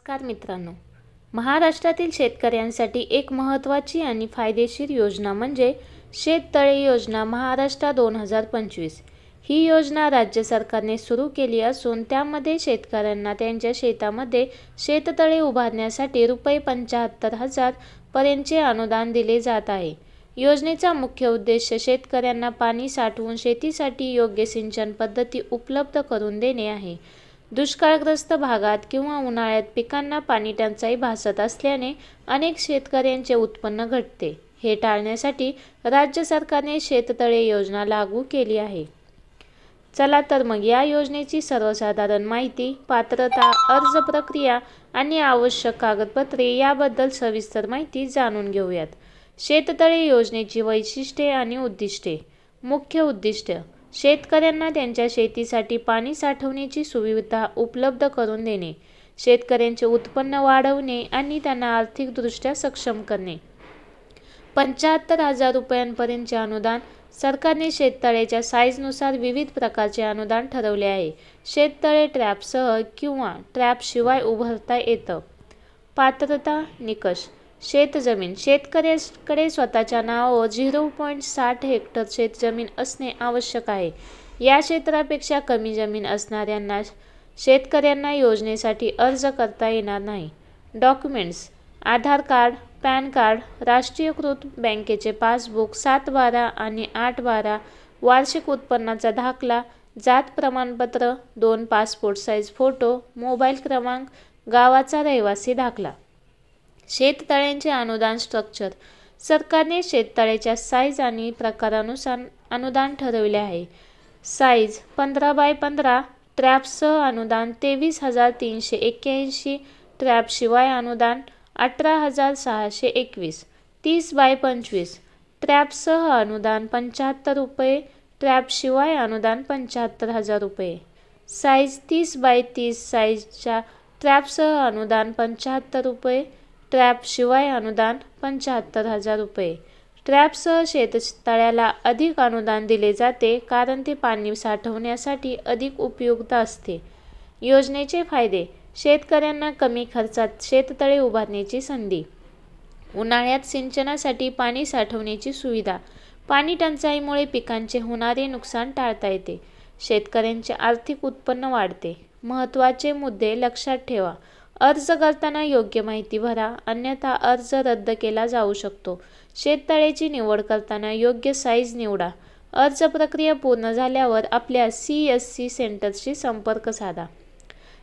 नमस्कार मित्रांनो, महाराष्ट्रातील शेतकऱ्यांसाठी एक महत्त्वाची आणि फायदेशीर योजना म्हणजे शेततळे योजना महाराष्ट्र 2025। ही योजना राज्य सरकारने सुरू केली असून त्यामध्ये शेतकऱ्यांना त्यांच्या शेतामध्ये शेततळे उभारण्यासाठी ₹75,000 पर्यंतचे अनुदान दिले जात आहे। योजनेचा मुख्य उद्देश शेतकऱ्यांना पाणी साठवून शेतीसाठी योग्य सिंचन पद्धती उपलब्ध करून देणे आहे। दुष्काळग्रस्त भागात किंवा उन्हाळ्यात पिकांना पाणी टंचाई भासत असल्याने अनेक शेतकऱ्यांचे उत्पन्न घटते। हे टाळण्यासाठी राज्य सरकारने शेततळे योजना लागू केली आहे। चला तर मग या योजनेची सर्वसाधारण माहिती, पात्रता, अर्ज प्रक्रिया आणि आवश्यक कागदपत्रे याबद्दल सविस्तर माहिती जाणून घेऊयात। शेततळे योजनेची वैशिष्ट्ये आणि उद्दिष्टे। मुख्य उद्दिष्ट: शेतकऱ्यांना त्यांच्या शेतीसाठी पाणी साठवण्याची सुविधा उपलब्ध करून देणे, शेतकऱ्यांचे उत्पन्न वाढवणे आणि त्यांना आर्थिकदृष्ट्या सक्षम करणे। ₹75,000 पर्यंतचे अनुदान। सरकारने शेततळ्याच्या साईजनुसार विविध प्रकारचे अनुदान ठरवले आहे। शेततळे ट्रॅपसह किंवा ट्रॅपशिवाय उभारता येतं। पात्रता निकष: शेतजमीन: शेतकऱ्याकडे स्वतःच्या नावावर 0.60 हेक्टर शेतजमीन असणे आवश्यक आहे। या क्षेत्रापेक्षा कमी जमीन असणाऱ्यांना शेतकऱ्यांना योजनेसाठी अर्ज करता येणार नाही। डॉक्युमेंट्स: आधार कार्ड, पॅन कार्ड, राष्ट्रीयकृत बँकेचे पासबुक 7/12 आणि 8/12, वार्षिक उत्पन्नाचा दाखला, जात प्रमाणपत्र, 2 पासपोर्ट साईज फोटो, मोबाईल क्रमांक, गावाचा रहिवासी दाखला। शेततळ्यांचे अनुदान स्ट्रक्चर: सरकारने शेततळ्याच्या साईज आणि प्रकारानुसार अनुदान ठरवले आहे। साईज: 15x15, ट्रॅपसह अनुदान ₹23,381, ट्रॅपशिवाय अनुदान ₹18,621। 30x25, ट्रॅपसह अनुदान ₹75, ट्रॅपशिवाय अनुदान ₹75,000। साईज: 30x30, साईजच्या ट्रॅपसह अनुदान ₹75, ट्रॅपशिवाय अनुदान ₹75,000। ट्रॅपसह शेततळ्याला अधिक अनुदान दिले जाते कारण ते पाणी साठवण्यासाठी अधिक उपयुक्त असते। योजनेचे फायदे: शेतकऱ्यांना कमी खर्चात शेततळे उभारण्याची संधी, उन्हाळ्यात सिंचनासाठी पाणी साठवण्याची सुविधा, पाणी टंचाईमुळे पिकांचे होणारे नुकसान टाळता येते, शेतकऱ्यांचे आर्थिक उत्पन्न वाढते। महत्त्वाचे मुद्दे लक्षात ठेवा: अर्ज करताना योग्य माहिती भरा, अन्यथा अर्ज रद्द केला जाऊ शकतो। शेततळ्याची निवड करताना योग्य साईज निवडा। अर्ज प्रक्रिया पूर्ण झाल्यावर आपल्या CSC सेंटरशी संपर्क साधा।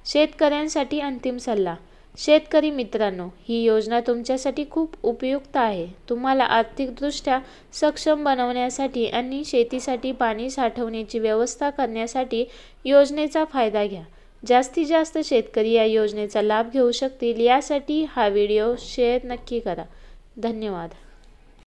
शेतकऱ्यांसाठी अंतिम सल्ला: शेतकरी मित्रांनो, ही योजना तुमच्यासाठी खूप उपयुक्त आहे। तुम्हाला आर्थिकदृष्ट्या सक्षम बनवण्यासाठी आणि शेतीसाठी पाणी साठवण्याची व्यवस्था करण्यासाठी योजनेचा फायदा घ्या। जास्तीत जास्त शेतकरी या योजनेचा लाभ घेऊ शकतील यासाठी हा व्हिडिओ शेअर नक्की करा। धन्यवाद।